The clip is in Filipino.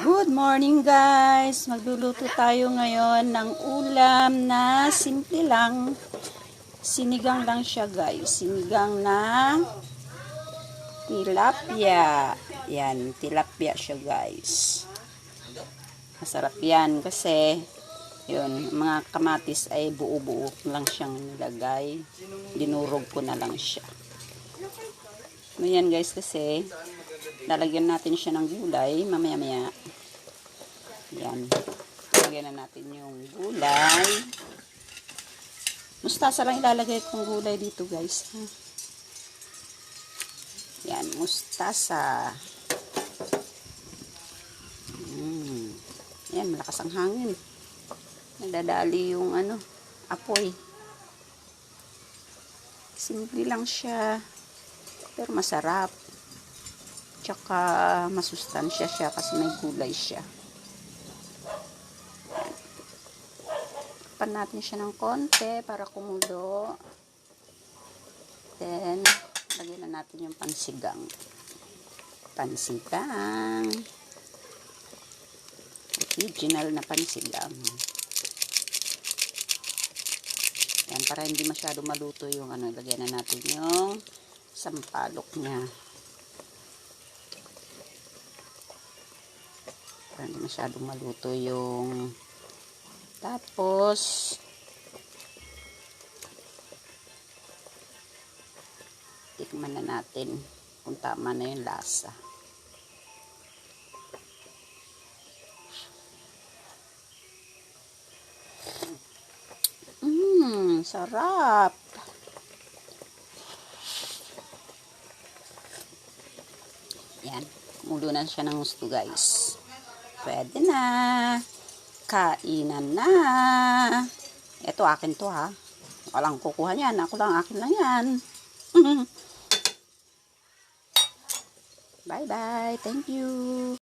Good morning guys! Magluluto tayo ngayon ng ulam na simple lang. Sinigang lang siya guys. Sinigang na tilapia. Yan, tilapia siya guys. Masarap yan kasi yun, mga kamatis ay buo-buo lang siyang nilagay. Dinurog ko na lang siya. Yan guys kasi lalagyan natin siya ng gulay mamaya-maya. Yan. Lagyan na natin yung gulay. Mustasa lang ilalagay kong gulay dito guys. Yan, mustasa. Yan, malakas ang hangin. Nadadali yung apoy. Simple lang siya. Pero masarap. Tsaka masustansya siya kasi may gulay siya. Pan natin siya ng konti para kumulo. Then, lagyan na natin yung pansigang. Pansigang. Original na pansigang. Yan, para hindi masyado maluto yung lagyan na natin yung sampalok niya. Para hindi masyadong maluto yung tapos tikman na natin kung tama na yung lasa. Sarap. Yan, mulo na siya ng gusto guys. Pwede na. Kainan na. Ito akin to ha. Walang kukuha niyan. Ako lang, akin lang yan. Bye bye. Thank you.